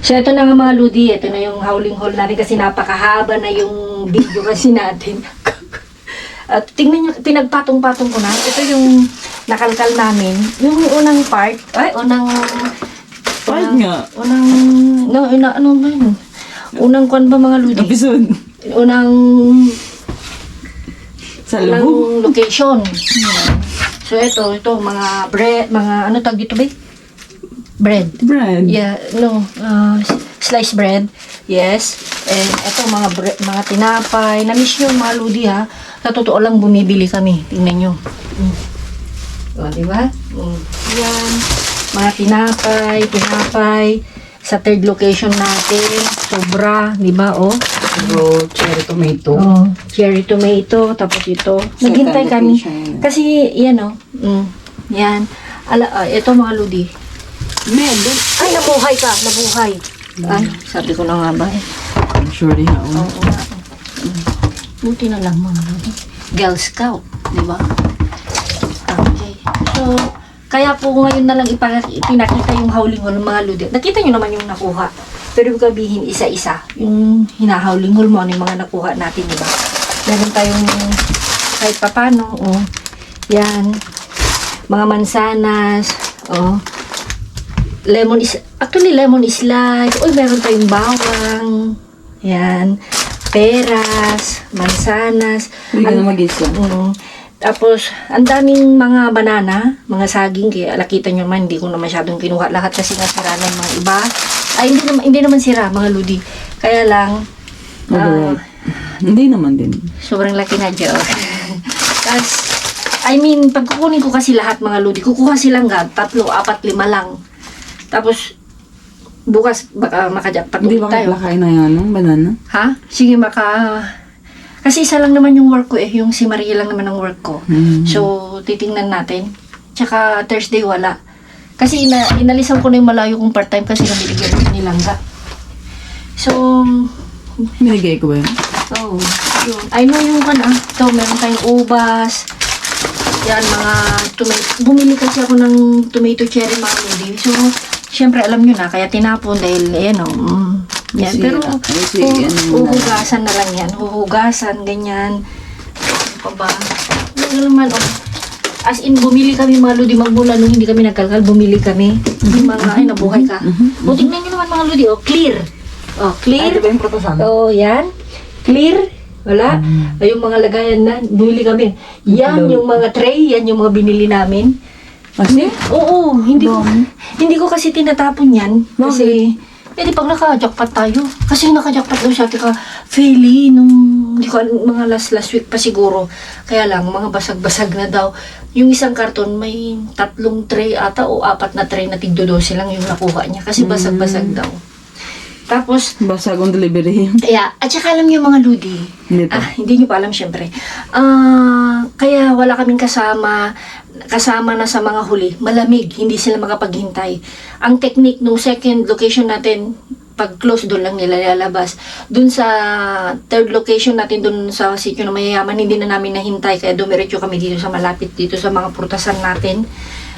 So, ito na nga mga Ludi. Ito na yung howling haul natin kasi napakahaba na yung video kasi natin. At tingnan nyo, pinagpatong-patong ko na. Ito yung nakalkal namin. Yung unang part, Part nga. ano ba yun? Unang kwan ba mga Ludi? Episode. Unang Sa location. So, ito, mga bread, mga ano tag dito ba? Bread. Yeah, sliced bread. Yes. And ito mga tinapay. Na-miss nyo mga Ludi ha. Sa totoo lang bumibili kami. Tingnan nyo. O, diba? Yan. Mga tinapay. Sa third location natin. Sobra. Diba? O. Cherry tomato. Oh, cherry tomato. Tapos ito. Naghintay kami. Location. Kasi, yan o. Yan. Ito mga Ludi. Ay, nabuhay ka. Nabuhay. Ay, sabi ko na nga ba eh. Surely nga. Oo nga. Buti na lang mga Ludi. Girl Scout. Diba? Okay. So, kaya po ngayon na lang ipinakita yung howling haul ng mga Ludi. Nakita nyo naman yung nakuha. Pero yung kabihin isa-isa. Yung hinahowling haul mo, ano yung mga nakuha natin, diba? Meron tayong kahit papano. Oh. Yan. Mga mansanas. Oh. Lemon slice. Uy, meron tayong bawang. Yan. Peras, mansanas. Hindi ka na mag-isa. Tapos, ang daming mga banana, mga saging. Kaya nakita nyo naman, hindi ko na masyadong kinuha lahat kasi nasira na yung mga iba. Ay, hindi naman sira, mga Ludi. Kaya lang, hindi naman din. sobrang laki na dyan. Tapos, pag kukunin ko kasi lahat mga Ludi, kukuha silang 3, 4, 5 lang. Tapos, bukas baka makajakpat Hindi ulit ba tayo. kayo na yan ng banana? Ha? Sige, kasi isa lang naman yung work ko eh. Yung si Maria lang naman ang work ko. So, titingnan natin. Tsaka Thursday wala. Kasi inalisan ko na yung malayo kong part-time kasi nabibigyan ko nilangga. So, Binigay ko ba yun? yun. I know yung ito, meron tayong ubas. Yan, mga tomato. Bumili kasi ako ng tomato cherry mga Ludi. So, syempre alam nyo na, kaya tinapon dahil, yan. Pero, huhugasan na lang yan. Huhugasan, ganyan. Ano pa ba? Ano naman, As in, bumili kami mga Ludi. Magmula nung hindi kami nagkalkal, bumili kami. Yung mga, nabuhay ka. Tingnan nyo naman mga Ludi, clear. Clear. Ito ba yung protosan? Yan. Clear. Wala. Ay, yung mga lagayan na, bumili kami. Yan, yung mga tray, yan yung mga binili namin. Kasi? Oo, hindi ko kasi tinatapon yan. Kasi, di pag naka-jackpot tayo. Kasi naka-jackpot daw siya, Feli, hindi ko, mga last week pa siguro. Kaya lang, mga basag-basag na daw. Yung isang karton, may 3 tray ata o 4 na tray na tigdo-12 lang yung nakuha niya. Kasi basag-basag daw. Tapos, basagong delivery. kaya, at saka alam niyo mga Ludi, hindi niyo pa alam syempre. Kaya wala kaming kasama na sa mga huli. Malamig, hindi sila makapaghintay. Ang technique no second location natin, pag close doon lang nila lalabas. Doon sa third location natin, doon sa sitio na mayayaman, hindi na namin nahintay. Kaya dumiretso kami dito sa malapit, dito sa mga prutasan natin.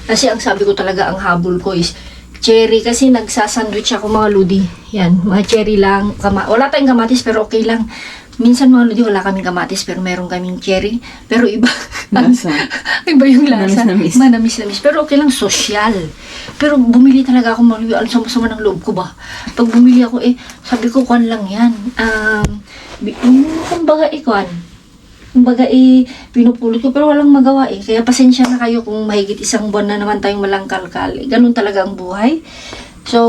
Kasi ang sabi ko talaga, ang habol ko is cherry, kasi nagsasandwich ako mga Ludi. Yan, mga cherry lang. Wala tayong kamatis pero okay lang. Minsan mga Ludi, wala kaming kamatis pero meron kaming cherry. Pero iba. Lasa. Iba yung lasa. Manamis-namis. Manamis-namis. Pero okay lang, social. Pero bumili talaga ako mga Ludi. Alam, sama-sama ng loob ko ba? Pag bumili ako, sabi ko, kwan lang yan. Kumbaga, pinupulot ko, pero walang magawa eh. Kaya pasensya na kayo kung mahigit 1 buwan na naman tayong walang kalkal. Ganun talaga ang buhay. So,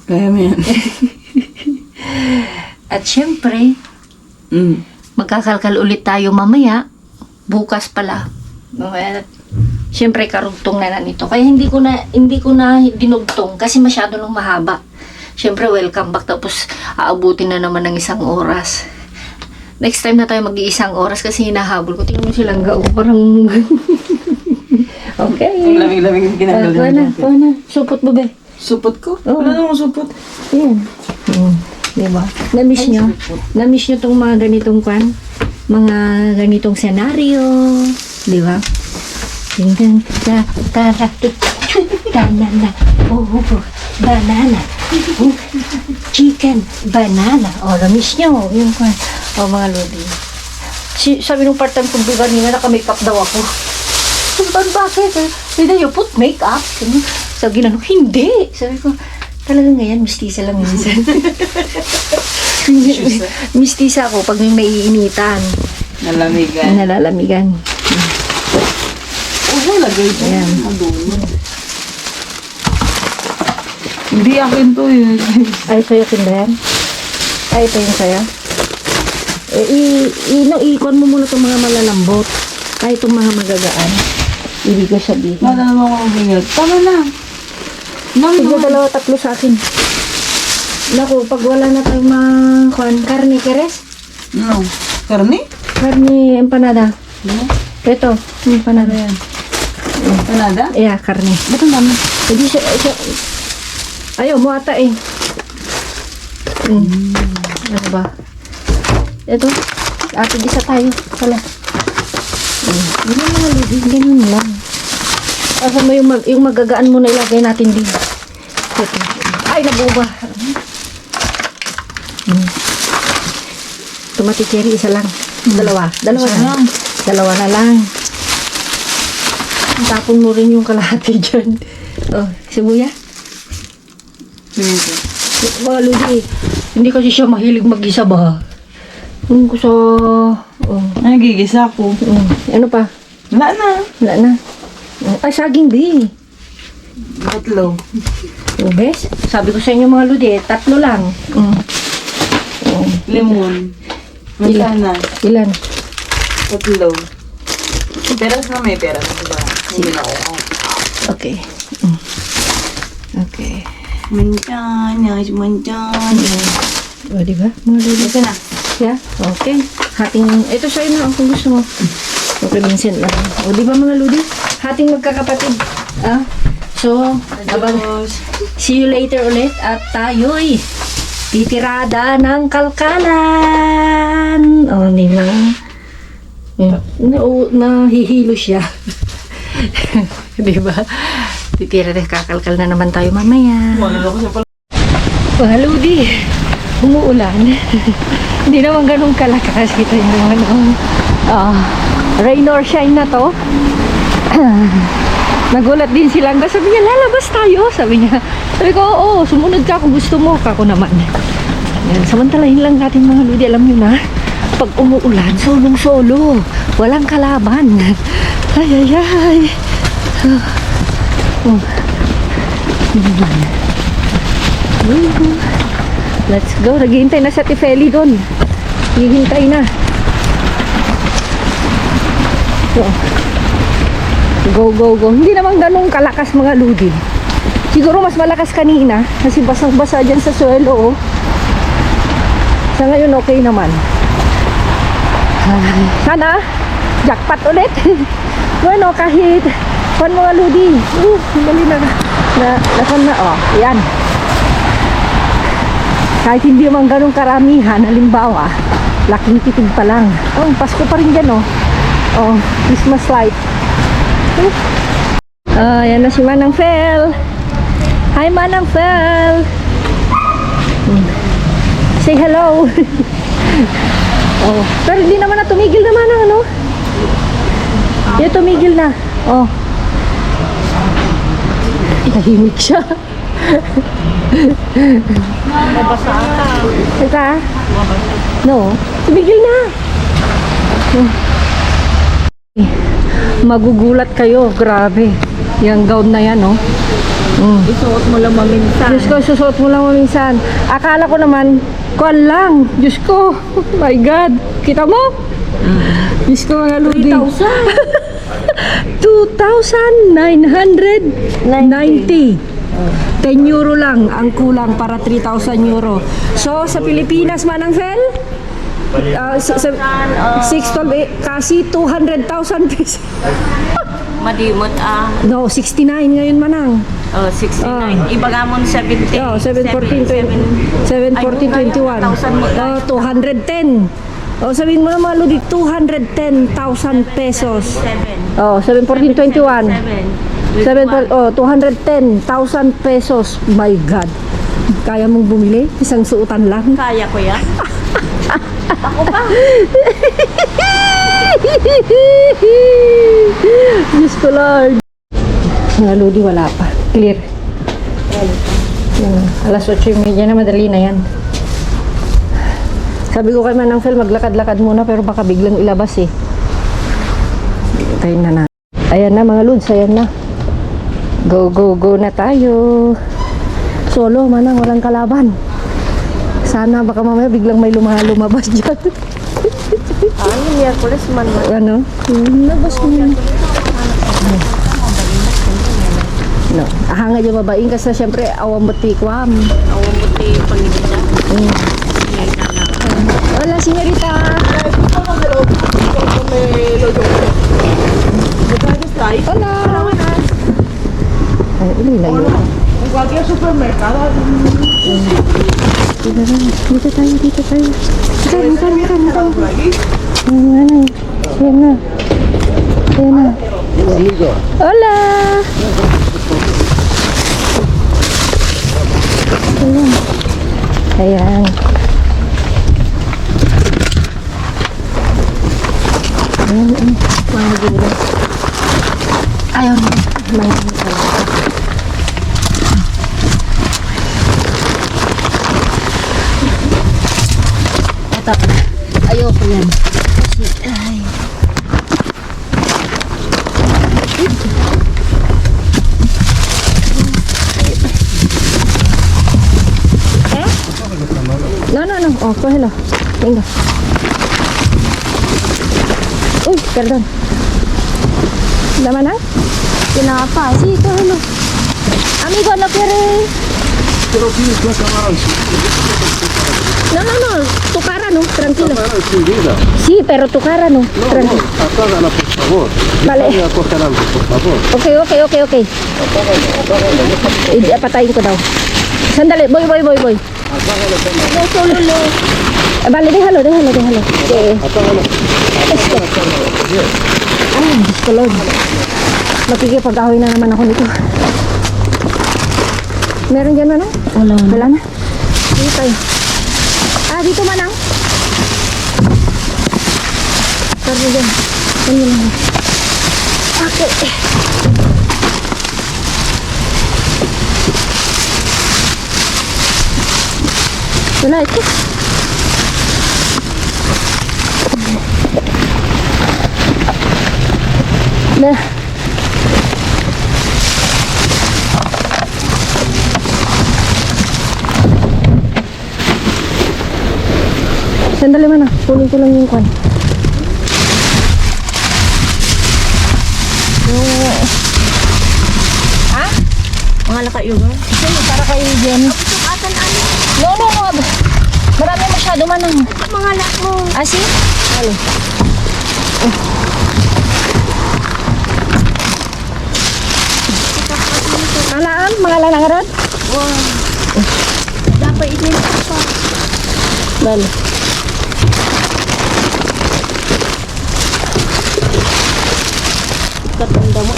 kaya mo yan. at syempre, magkakalkal ulit tayo mamaya. Bukas pala. Mamaya, syempre, karugtong na nito. Kaya hindi ko na dinugtong kasi masyado nang mahaba. Siyempre, welcome back. Tapos, aabutin na naman ng 1 oras. Next time na tayo mag-1 oras kasi hinahabol ko. Tingnan mo silang gao. Parang... okay. Ang lamig-lamig yung ginagawa natin. Paano? Supot mo ba? Supot ko? Oo. Wala namang supot. Ayan. Diba? Na-miss nyo? Na-miss nyo tong mga ganitong mga ganitong senaryo. Diba? Tingnan sa tara. Banana. Oh, banana. Chicken. Banana. Oh, lamis nyo. Yung mga lodi. Sabi nung part-time kong kanina, naka-makeup daw ako. Sabi, bakit? Hindi, you put makeup. Sabi ginano, hindi. Sabi ko, talagang ngayon, mistisa lang minsan. Mistisa ako pag may maiinitan. Nalamigan. Nalalamigan. Oo, lagay dyan. Ayan. Madulo. Hindi akin to yun. Ay, sa'yo kinda yan? Ay, ito yung sa'yo? Ikon mo muna itong mga malalambot. Ay, itong mga magagaan. Ibig ko sabihin. Wala naman ako bingat. Tama na. Sige, dalawa, tatlo sa akin. Naku, pag wala na tayong mga karne keres? No. Karne? Karne empanada. No. Ito, empanada yan. Panada? Yeah, karne. Ba't ang dami? Hindi siya, ayaw mo ata eh. Ano ba? Ito, ate gisa tayo. Pala. Yun ang mga lidi, ganun lang. Kasi mo yung magagaan mo na ilagay natin din. Ito. Ay, nabuba. Tomati cherry, isa lang. Dalawa Isa na. lang. Dalawa na lang. Tapon mo rin yung kalahati dyan. Oh, sibuya. Mga ludi, hindi kasi siya mahilig mag-isa ba? Yung ko sa... Oh. Ay, gigisa ko. Ano pa? Wala na. Wala na. Ay, saging B. Tatlo. Ubes? Sabi ko sa inyo mga ludi, tatlo lang. Lemon. Ilan? Masana. Ilan? Tatlo. Peras na may peras. Diba? Hindi na ako. Okay. Okay. Manchanas, manchanas. O, diba? Mga ludi. Ito na. Yeah? Okay. Hating, ito sa'yo na kung gusto mo. Okay, Vincent lang. O, diba mga ludi? Hating magkakapatid. Ah? So, abang, see you later ulit at tayo'y titirada ng kalkalan. O, hindi lang. Nahihilo siya. Diba? Titirada, kakalkal na naman tayo mamaya. Mga ludi, umuulan. Hindi naman ganun kalakas. Kita nyo naman rain or shine na to. Nagulat din silang. Sabi niya, lalabas tayo. Sabi niya. Sabi ko, oo, sumunod ka kung gusto mo. Kako naman. Yan, samantalahin lang natin mga ludi. Alam niyo na, pag umuulan, solong-solo. Walang kalaban. Ay, ay, ay. Let's go. Naghihintay na sa Tifeli doon. Hihintay na. So, go, go, go. Hindi naman ganun kalakas mga ludi. Siguro mas malakas kanina. Kasi basang-basa dyan sa suelo. Oh. Sa ngayon okay naman. Sana jackpot ulit. Bueno, kahit mga ludi. Dali na. Oh, yan. Kahit hindi man ganun karamihan, halimbawa, laking titig pa lang. Oh, Pasko pa rin dyan, oh. Oh, Christmas light. Yan na si Manang Fel. Hi, Manang Fel. Say hello. Oh, pero hindi naman na tumigil naman ang ano. Yung tumigil na. Oh. Tahimik siya. Mabasa ka. Ika? No. Tumigil na. Magugulat kayo. Grabe. Yung gown na yan, no? Isuot mo lang maminsan. Diyos ko, susuot mo lang maminsan. Akala ko naman, kuwan lang. Diyos ko. My God. Kita mo? Diyos ko, mga ludi. 2,990. 10 euro lang ang kulang para 3,000 euro. So, sa Pilipinas, Manang Fel? 612, kasi 200,000 pesos. Madimot No, 69 ngayon, Manang. 69. Ibagamon 70. Oh, 714, 21. 210. O, sabihin mo na mga Lodi, 210,000 pesos. 7. Oh, 71421. 210,000 pesos. My God. Kaya mong bumili? Isang suotan lang? Kaya ko yan. Ako pa. Diyos ko, Lord. Mga Lodi, wala pa. Clear. Yan, alas 8:30 na, madali na yan. Sabi ko kay Manang Phil, maglakad-lakad muna pero baka biglang ilabas eh. Tayo na. Ayan na mga Lods, ayan na. Go, go, go na tayo. Solo, Manang, walang kalaban. Sana baka mamaya biglang may lumabas dyan. Miyerkules man. Ano? Labas mo yan. No. Ahanga yung babaeng kasi syempre awang buti kwam. Awang buti yung pangibig Hola, señorita. Hola. Ay, ini na yun. En cualquier supermercado. Dito tayo. Mukan. Ayan na. Hola. Ayan. Mga gila. Ayaw na. Mga gila. Ito. Ayoko yan. Kasi, ay. No. Oh, cógelo. Venga. Uy, perdón. ¿Laman na? Pinapa. Sí, cógelo. Amigo, ¿no quiere? Pero tienes la cámara No. Tu cara no, tranquilo. encendida. Sí, pero tu cara no. No, Tranquilo. apágala, por favor. Vale. Déjame a coger algo, por favor. Okay. Patayin ko daw. Sandali, boy. Vale, déjalo. Okay. Apágala. Ay, Diyos ko, Lord. Makikipag-away na naman ako nito. Meron dyan, Manang? Wala na. Dito tayo. Dito, Manang. Sorry dyan. Ano lang. Okay. Wala ito. Na. Sandali man kunin ko lang yung kwan. Mga lakayugan. Sige, para kayo dyan. No. Marami masyado Manang. Mga lak mo. Si? Halo. Alaan, mga lanangarad? Dapat itin pa. Bale. Katanda mo.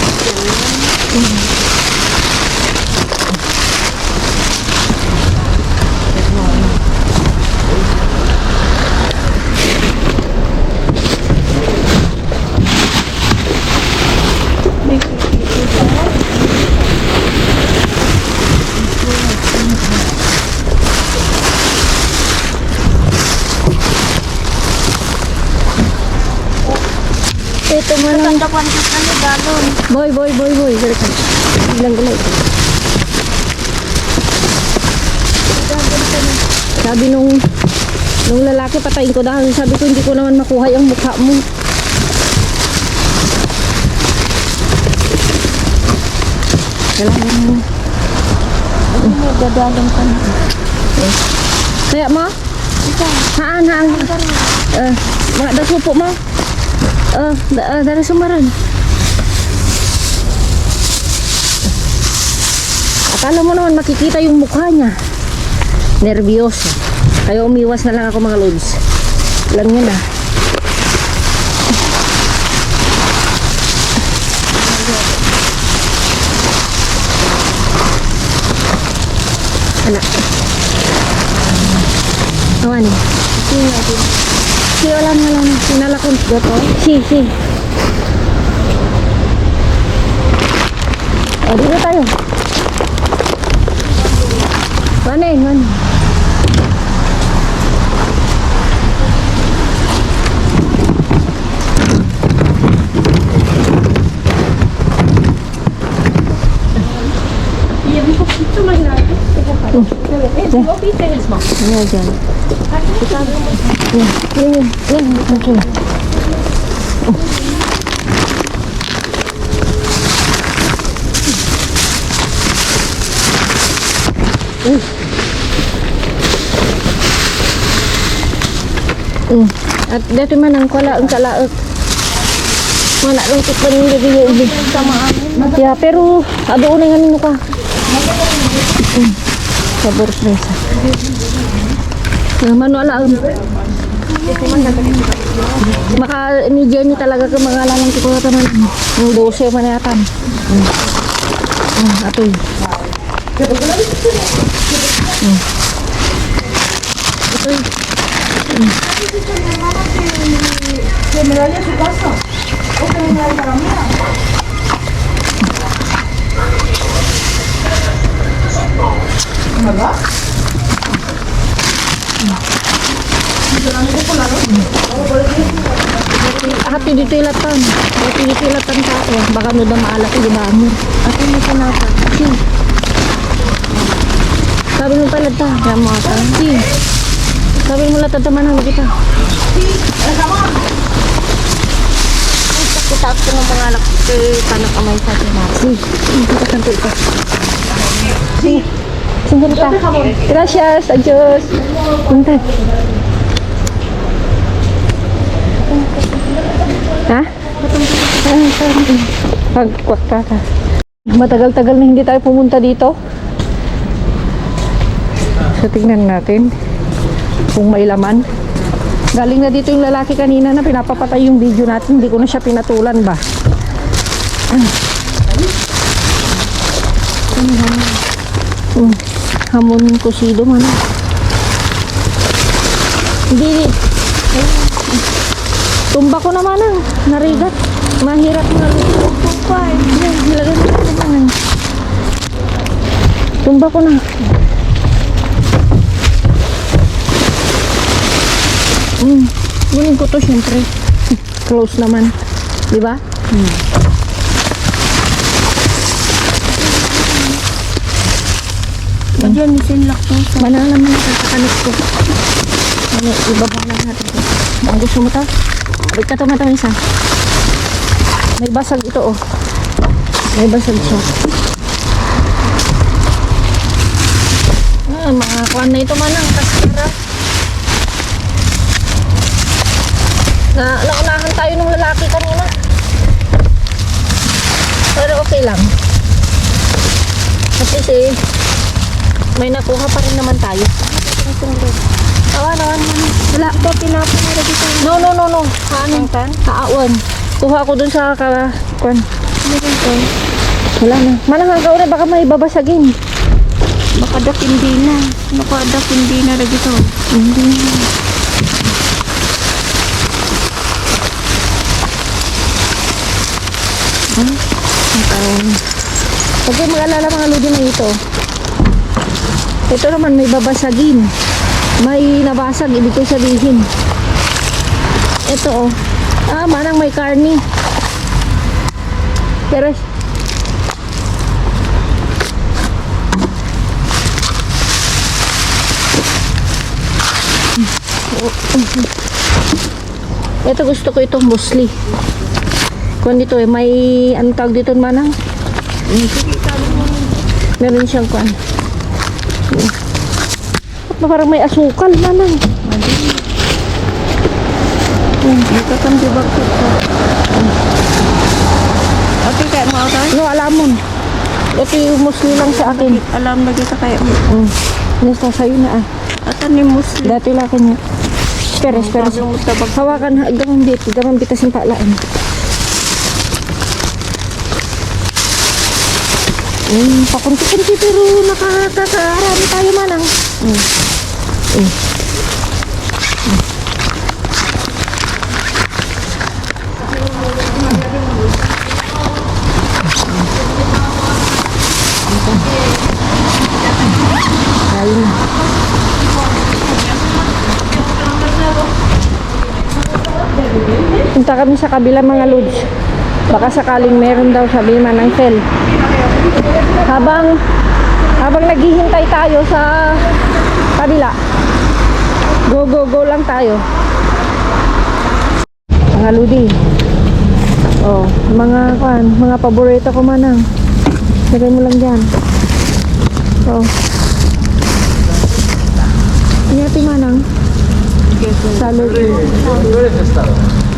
Ito Manang. Tanda kwantis na ni galon. Boy. Balik ka. Biglang gulay. Sabi nung lalaki, patayin ko dahil sabi ko hindi ko naman makuha yung mukha mo. Kailangan mo. Dadalong ka na. Kaya mo? Haan. Mga dasupo mo. Dari sumaran. Akala mo naman makikita yung mukha niya. Nervyoso. Kaya umiwas na lang ako mga lods. Lang yan ah. Anak. Awan eh. Si wala sinalakon dito. Si. O, dito tayo. Mana. Ano dyan? Yan. Okay. At dito man ang kalaang kalaak. Mana lang kita ng gabi sama amin. Ya, pero adoon na nga nino ka. Sabor fresa. Mano alaam. Maka ni Jenny talaga ka mga lalang ko tanan. Ang 12 man yatan. Atoy. Atoy. Hati dito ilatan. Hati dito ilatan ka. Baka no da maalak ko bangon. Ato mo sanata. Si. Sabi mo pala ta. Ya mo ata. Si. Sabi mo lata taman kita. Kita ako ng mga alak kay tanak amay sa atin. Si. Kita kanto ito. Si. Singgan ka. Gracias. Adios. Punta. Ha? Pagkwak ka. Matagal-tagal na hindi tayo pumunta dito. So tingnan natin kung may laman. Galing na dito yung lalaki kanina na pinapapatay yung video natin. Hindi ko na siya pinatulan ba. Hamon kusido man. Hindi. Tumba ko naman ang narigat. Mahirap na lupa. Nilagay ko naman. Tumba ko na. Kunin ko to syempre. Close naman. Diba? Diyan, misin lactose. Mana naman sa kanit ko. Ano, ibaba lang natin ito. Ang gusto mo to? Balik ka ito isa. May basag ito oh. May basag siya. Mga kuwan na ito manang kaskara. Naunahan tayo ng lalaki kanina. Pero okay lang. At least eh, may nakuha pa rin naman tayo. Awan. Wala ba pinapamara dito? No. Haanin kan? Haawan. Kuha ko dun sa kuwan. Wala na. Manang hanggaw na baka may babasagin. Makadak hindi na. Makadak hindi na rin dito. Hindi na. Huwag kayo mag-alala mga lodi na ito. Ito naman may babasagin. May nabasag, ibig ko sabihin. Ito oh. Manang may karni. Pero ito gusto ko itong musli. Kung dito eh, may ano tawag dito manang? Meron siyang kwan. Parang may asukal manang. Dito kan di bakit ko. Okay, kaya mo ako? No, alamon. Ito yung musli lang sa akin. Alam na kita kaya. Nasa sa'yo na ah. Atan ni Muslim. Dati laki niya. Peres. Hawakan, gamang bitas yung palaan. Pakunti-kunti pero nakakakarami tayo manang. Ayun. Punta kami sa kabila mga lods. Baka sakaling meron daw, sabi man ng cell. Habang naghihintay tayo sa kabila, go lang tayo mga ludi. Mga paborito ko manang, lagay mo lang dyan. Inyati manang salad.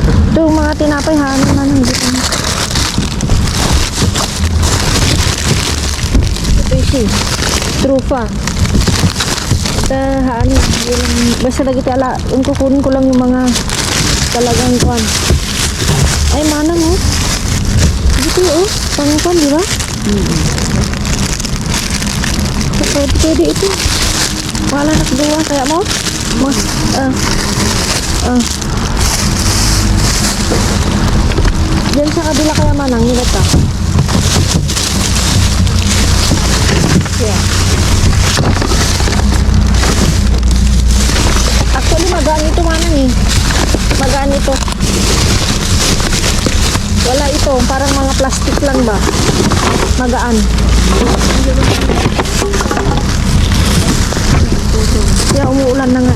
Ito mga tinapay hanin manang dito. Trufa. Basta lagi tala, kukunin ko lang yung mga talagang kwan. Ay, manang dito pangkwan, di ba? Pwede ito. Wala nakagawa, kaya mo? Diyan sa kabila kaya manang, nilat ka. Yeah. Actually, magaan ito manang Magaan ito. Wala ito, parang mga plastic lang ba? Magaan. Kaya umuulan na nga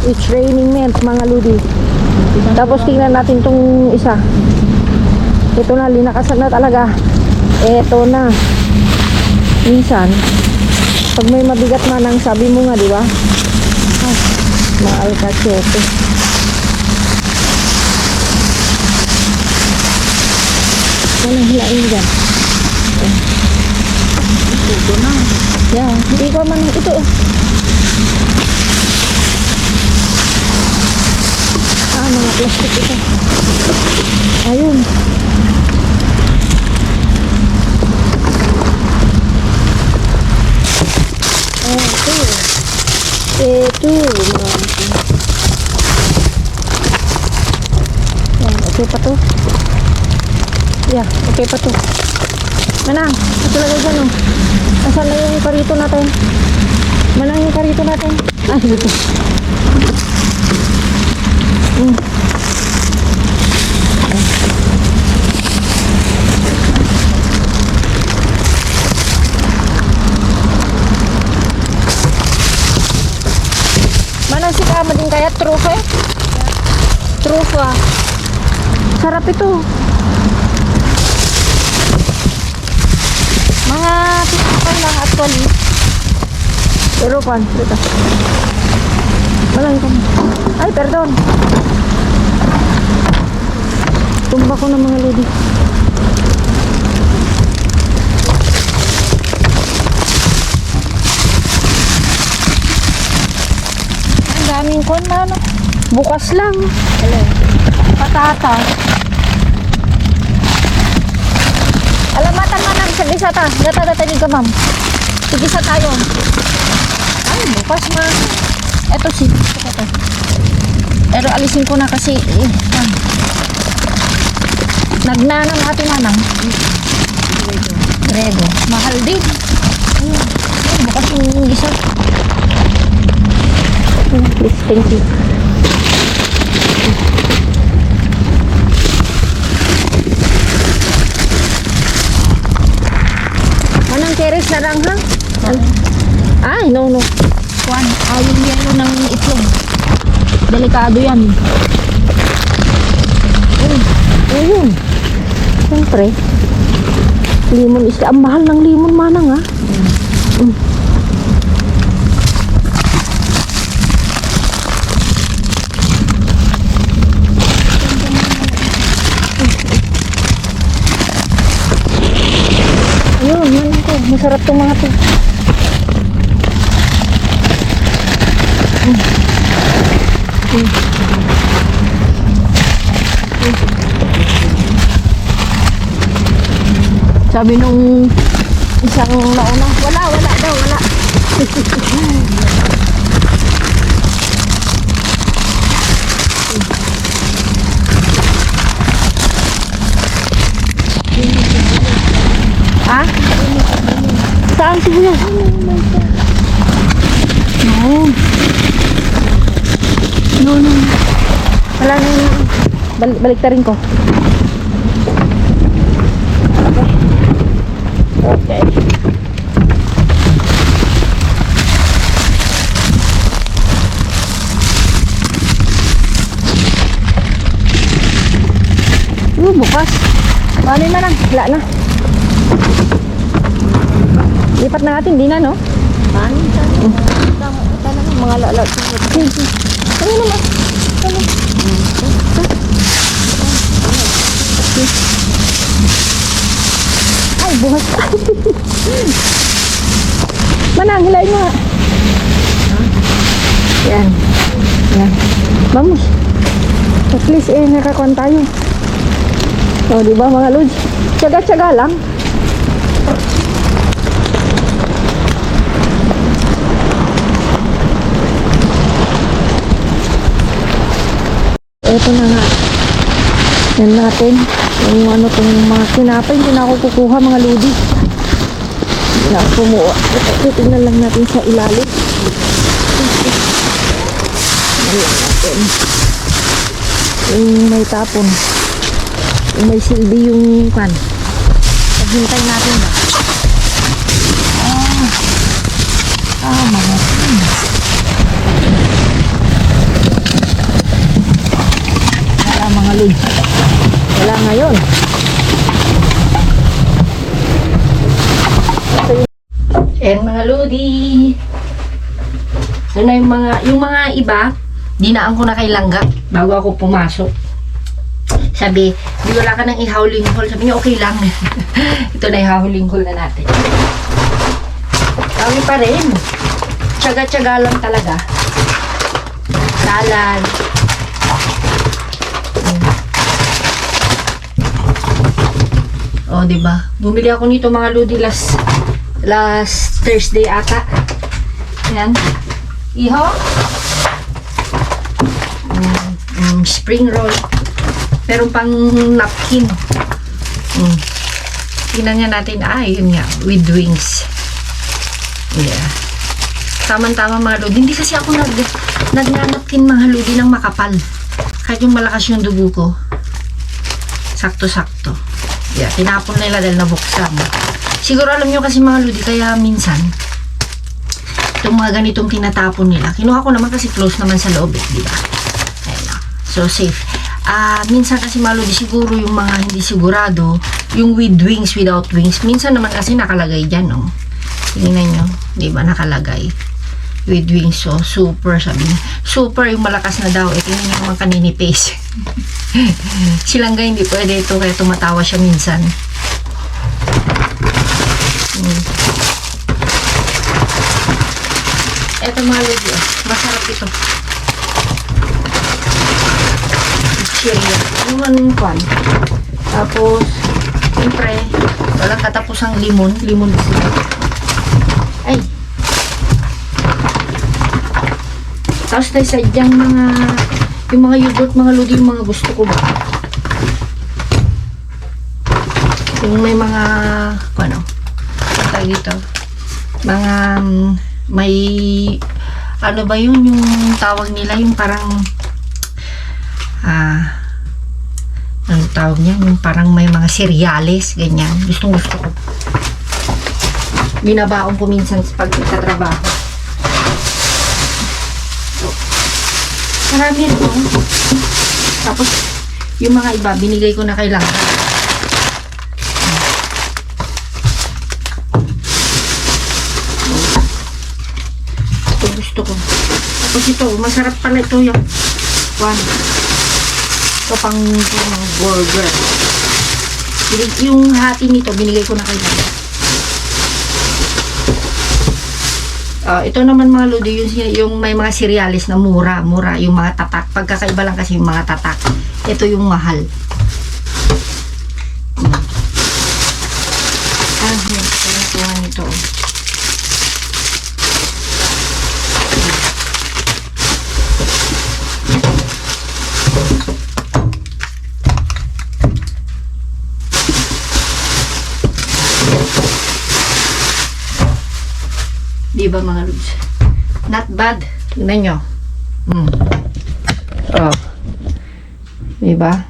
It's raining mga ludi. Tapos tingnan natin tong isa. Ito na, linakasan na talaga. Ito na. Minsan, pag may mabigat manang, sabi mo nga, di ba? Mahal ka, chepe. Walang hilain dyan. Ito na. Yeah, hindi ko man ito. Mga plastic ito. Ayun. Ito. Yan, okay pa to. Yeah, okay pa to. Manang, ito lagay dyan Nasaan na yung karito natin? Manang yung karito natin? Dito. Manang si kama din kaya trufa Trufa. Sarap ito. Mga pinapay lang actually. Pero pan, dito. Malay ko. Ay, perdon. Tumba ko ng mga lady. Ang daming kon na bukas lang. Patatas. Alamatan man ang sagisa ta. Gata-gata ni ka, ma'am. Sigisa tayo. Ay, bukas ma. Eto si. Ito. Pero alisin ko na kasi nagnanang ating manang. Grego. Mahal din. Ay, bukas yung isa. Please, thank you. Manang keres na lang ha? Ay, no. Kuan, yung yelo ng itlog. Delikado yan. Ayun. Siyempre. Limon isda. Ang mahal ng limon manang ha? Ayun, manang ko. Masarap tong mga to. Sabi nung isang nauna, wala daw, wala. Ha? Saan sibuyas? No. Wala na yun. Balik ta rin ko. Okay. Bukas. Paano na lang? Wala na. Lipat na natin, di na, no? Paano? Mga lalat. Ano naman? Ay, bukas. Manang, hilain mo nga. Yan. Vamos. At least, nakakuan tayo. O, diba mga lods? Tsaga-tsaga lang. Ito na nga. Yan natin. Yung ano itong mga kinapay. Hindi na ako kukuha mga lodi. Hindi na ako kumuha. Ito na lang natin sa ilalim. Ayan natin. Yung may tapon. Yung may silbi yung kan. Paghintay natin ba? Mga wala mga lod. Wala ngayon. Mga lodi. So na yung mga iba, dinaan ko na kay Langga bago ako pumasok. Sabi, di wala ka nang ihawling hall. Sabi niya, okay lang. Ito na ihawling hall na natin. Kami pa rin. Tsaga-tsaga lang talaga. Salad. O, diba? Bumili ako nito mga lodi last Thursday ata. Yan. Iho. Spring roll. Pero pang napkin. Tingnan nga natin. Yun nga. With wings. Yeah. Tama-tama mga lodi. Hindi kasi ako nagnanapkin mga lodi ng makapal. Kahit yung malakas yung dugo ko. Sakto-sakto. Yeah. Tinapon nila dahil nabuksan. Siguro alam nyo kasi mga lodi. Kaya minsan itong mga ganitong tinatapon nila. Kinuha ko naman kasi close naman sa loob. Diba? Ayan na. So safe. Minsan kasi malo di siguro yung mga hindi sigurado, yung with wings, without wings. Minsan naman kasi nakalagay dyan, no? Tingnan nyo, di ba nakalagay? With wings, so super, sabi niya. Super yung malakas na daw. Tingnan nyo naman kaninipis. Silang gay, hindi pwede ito, kaya tumatawa siya minsan. Eto mga lodi, masarap ito. Cheerio. Yung kwan. Tapos, siyempre, walang katapusang limon. Limon sila. Ay. Tapos tayo sadyang yung mga yogurt, mga lodi, yung mga gusto ko ba. Yung may mga, ano dito, mga, may, ano ba yun, yung tawag nila, yung parang, anong tawag niya? Yung parang may mga cereales, ganyan. Gusto ko. Binabaon ko minsan pag nagtatrabaho. Marami ito. Tapos, yung mga iba, binigay ko na kay Langga. Ito gusto ko. Tapos ito, masarap pala ito yung ito pang burger. Yung hati nito binigay ko na kay Langga. Ito naman mga lodi, yung may mga cereals na mura, yung mga tatak. Pagkakaiba lang kasi yung mga tatak. Ito yung mahal. Ito nito. Di ba mga lods? Not bad. Tingnan nyo. Di ba?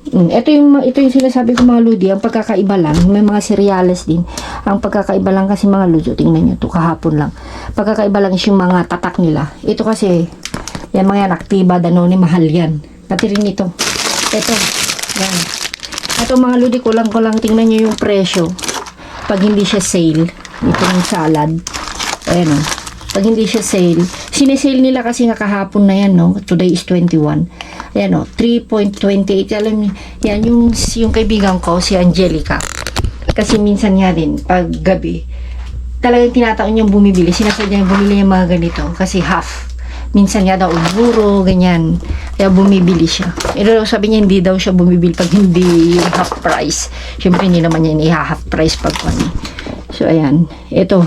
Ito yung sinasabi ko mga lodi. Ang pagkakaiba lang, may mga cereals din. Ang pagkakaiba lang kasi mga lodi, tingnan nyo. Ito kahapon lang. Pagkakaiba lang is yung mga tatak nila. Ito kasi, yan mga yan, Activa, Danone, mahal yan. Pati rin ito. Ito. Yan. Ito mga lodi, kulang-kulang. Tingnan nyo yung presyo. Pag hindi siya sale. Ito yung salad. Ayan o. Pag hindi siya sale, sinesale nila kasi nga kahapon na yan, no? Today is 21. Ayan o, 3.28. Alam niyo, yan yung kaibigan ko, si Angelica. Kasi minsan nga din, pag gabi, talagang tinataon niyang bumibili. Sinasadya niyang bumili yung mga ganito. Kasi half. Minsan nga daw, euro, ganyan. Kaya bumibili siya. Pero sabi niya, hindi daw siya bumibili pag hindi yung half price. Siyempre, hindi naman niya i-half price pag ano. So, ayan. Ito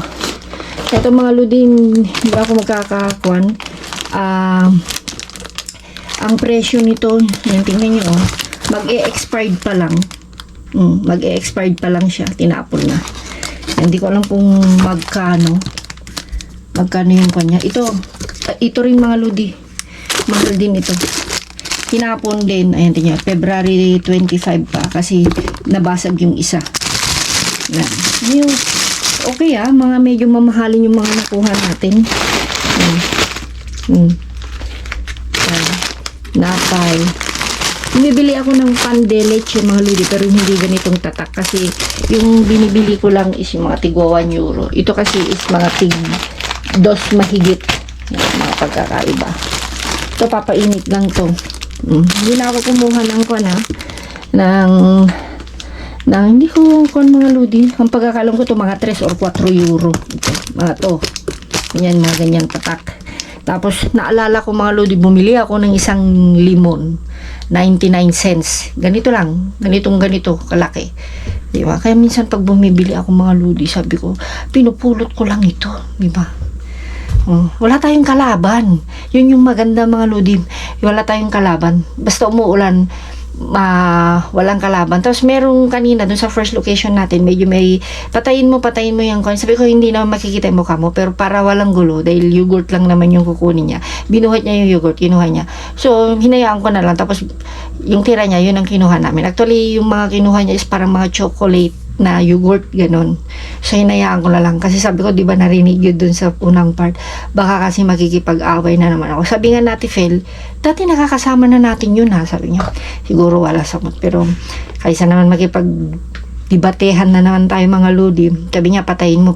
mga lodi, hindi ako magkakakuan. Ang presyo nito, yan, tingnan nyo, mag-e-expired pa lang. Mag-e-expired pa lang siya. Tinapon na. Hindi ko alam kung magkano yung kanya. Ito rin mga lodi. Mahal din ito. Tinapon din. Ayan, tingnan. February 25 pa. Kasi nabasag yung isa. Yan. Okay mga medyo mamahalin yung mga nakuha natin. Napay. Bumibili ako ng pandelet yung mga lodi, pero hindi ganitong tatak. Kasi yung binibili ko lang is yung mga tigwa 1 euro. Ito kasi is mga dos mahigit. Yung mga pagkakaiba. Ito papainit lang to. Hindi na ako kumuha ng hindi ko mga lodi. Ang pagkakalam ko to mga 3 or 4 euro. Ito, mga to. Ganyan, mga ganyan tatak. Tapos naalala ko mga lodi, bumili ako ng isang limon. 99 cents. Ganito lang. Ganito kalaki. Diba? Kaya minsan pag bumibili ako mga lodi, sabi ko, pinupulot ko lang ito. Diba? Wala tayong kalaban. Yun yung maganda mga lodi. Wala tayong kalaban. Basta umuulan, walang kalaban. Tapos merong kanina dun sa first location natin, medyo may patayin mo yung coin. Sabi ko hindi naman makikita yung mukha mo, pero para walang gulo, dahil yogurt lang naman yung kukunin niya, binuhat niya yung yogurt, kinuha niya. So hinayaan ko na lang, tapos yung tira niya, yun ang kinuha namin. Actually yung mga kinuha niya is parang mga chocolate na yogurt, ganon. So hinayaan ko na lang, kasi sabi ko, di ba narinig yun dun sa unang part, baka kasi makikipag-away na naman ako. Sabi nga natin, Fel, dati nakakasama na natin yun ha, sabi niya. Siguro wala samot, pero kaysa naman makipag-dibatehan na naman tayo mga lodi. Sabi niya, patayin mo.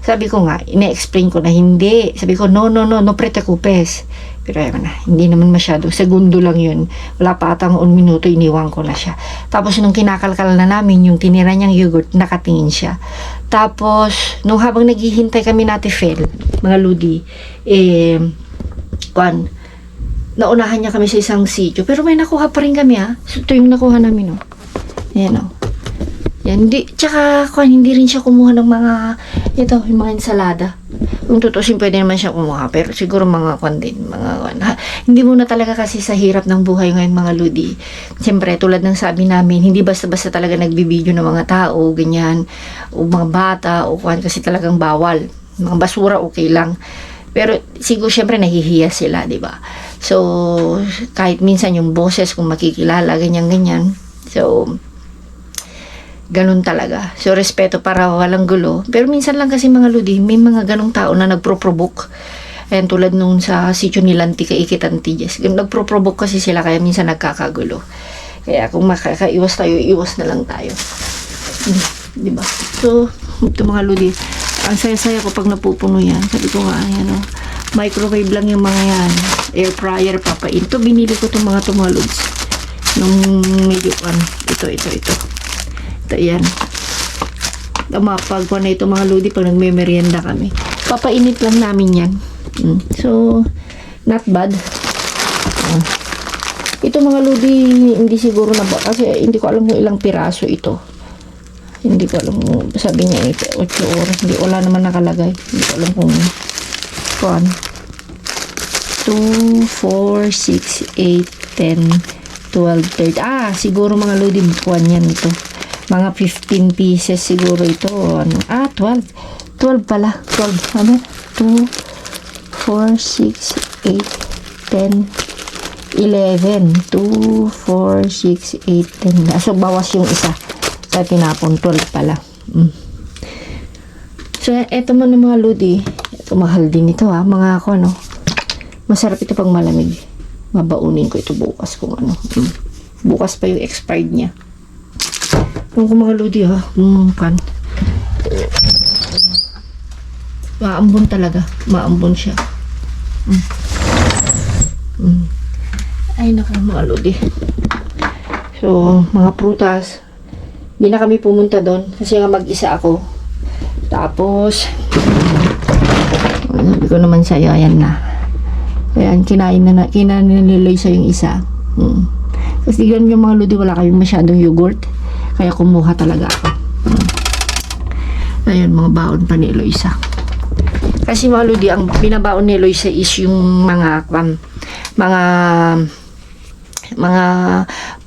Sabi ko nga, ine-explain ko na hindi. Sabi ko, no preocupes. Pero ayun na, hindi naman masyado. Segundo lang yun. Wala pa atang 1 minuto, iniwan ko na siya. Tapos nung kinakalkal na namin, yung tinira niyang yogurt, nakatingin siya. Tapos, nung habang naghihintay kami natin, Fel, mga lodi, naunahan niya kami sa isang sitio. Pero may nakuha pa rin kami So, ito yung nakuha namin Ayan Yan, hindi rin siya kumuha ng mga, yung mga ensalada. Kung tutusin, pwede naman siya kumuha, pero siguro mga hindi mo na talaga kasi sa hirap ng buhay ngayon mga lodi. Siyempre, tulad ng sabi namin, hindi basta-basta talaga nagbibideo ng mga tao, ganyan, o mga bata, o kasi talagang bawal. Mga basura, okay lang. Pero siguro siyempre nahihiya sila, di ba? So, kahit minsan yung boses kung makikilala, ganyan. So, ganun talaga. So, respeto para walang gulo. Pero minsan lang kasi mga lodi, may mga ganong tao na nagpro-provoke. Ayan, tulad nung sa sitio ni Lanti kay Ikitantijes. Nagpro-provoke kasi sila, kaya minsan nagkakagulo. Kaya kung makakaiwas tayo, iwas na lang tayo. Diba? So, ito mga lodi, ang saya-saya ko pag napupuno yan. Sabi ko nga, ayan microwave lang yung mga yan. Air fryer, papain. Ito, binili ko itong mga lods. Nung medyo ito. Ito yan. Pag na ito mga lodi, pag nagme-merienda kami. Papainit lang namin yan. So, not bad. Ito mga lodi, hindi siguro na ba, kasi hindi ko alam kung ilang piraso ito. Hindi ko alam kung, sabi niya 8 oras. Hindi, wala naman nakalagay. Hindi ko alam kung 2, 4, 6, 8, 10, 12, 13. Siguro mga lodi, buwan yan ito. Mga 15 pieces siguro ito. 12. 12 pala. 12. Ano? 2, 4, 6, 8, 10, 11. 2, 4, 6, 8, 10. So, bawas yung isa. Sa tinapon, 12 pala. So, eto mo ng mga lodi. Ito, mahal din ito ha. Mga ako, ano. Masarap ito pag malamig. Mabaunin ko ito bukas kung ano. Bukas pa yung expired niya. Yung mga lodi ha. Maambon talaga. Maambon siya. Ay naka mga lodi. So, mga prutas. Hindi na kami pumunta doon. Kasi nga mag-isa ako. Tapos, sabi ko naman sa'yo, ayan na. Ayan, kinain niloy sa yung isa. Tapos tignan yung mga lodi, wala kayong masyadong yogurt. Kaya kumuha talaga ako. Ayan, mga baon pa ni Eloisa. Kasi mga lodi, ang binabaon ni Eloisa is yung mga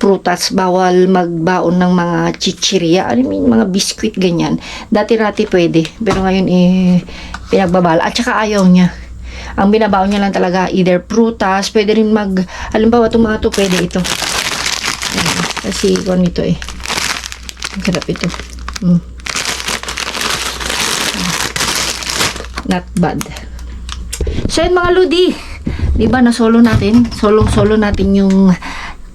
prutas. Bawal magbaon ng mga chichirya. I mean, mga biscuit, ganyan. Dati-rati pwede. Pero ngayon, pinagbabala. At saka ayaw niya. Ang binabaon niya lang talaga, either prutas, pwede rin halimbawa itong mga to, pwede ito. Kasi kung ito ang sarap ito. Not bad. So yun mga lodi, diba na solo natin yung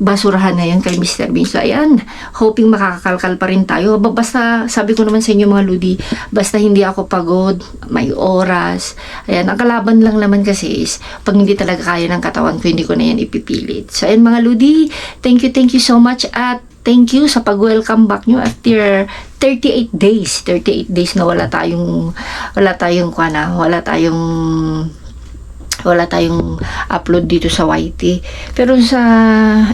basurahan na yan kay Mr. Bean. So ayan, hoping makakakalkal pa rin tayo. Basta sabi ko naman sa inyo mga lodi, basta hindi ako pagod, may oras. Ayan, ang kalaban lang naman kasi is pag hindi talaga kaya ng katawan ko, hindi ko na yan ipipilit. So ayan mga lodi, thank you so much at thank you sa pag-welcome back nyo after 38 days. 38 days na wala tayong upload dito sa YT. Pero sa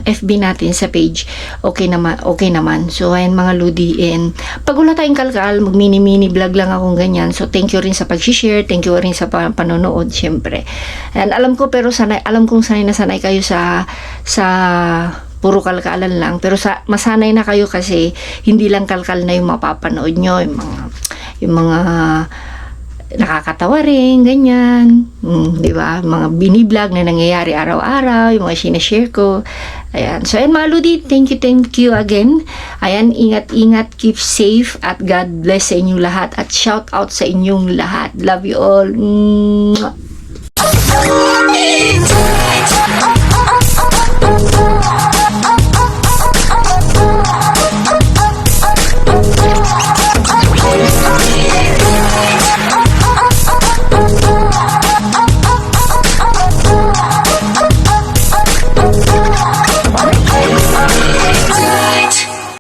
FB natin, sa page, okay naman. So, ayan mga lodi, and pag wala tayong kalkal, mag-mini vlog lang akong ganyan. So, thank you rin sa pag-share, thank you rin sa panonood, syempre. And alam kong sanay na sanay kayo sa puro kalkalan lang, pero masanay na kayo kasi hindi lang kalkal na yung mapapanood nyo, yung mga nakakatawa rin, ganyan, di ba, mga biniblog na nangyayari araw-araw, yung mga sinashare ko. Ayan, so ayan mga lodi, thank you again. Ayan, ingat, keep safe, at God bless sa inyong lahat, at shout out sa inyong lahat. Love you all.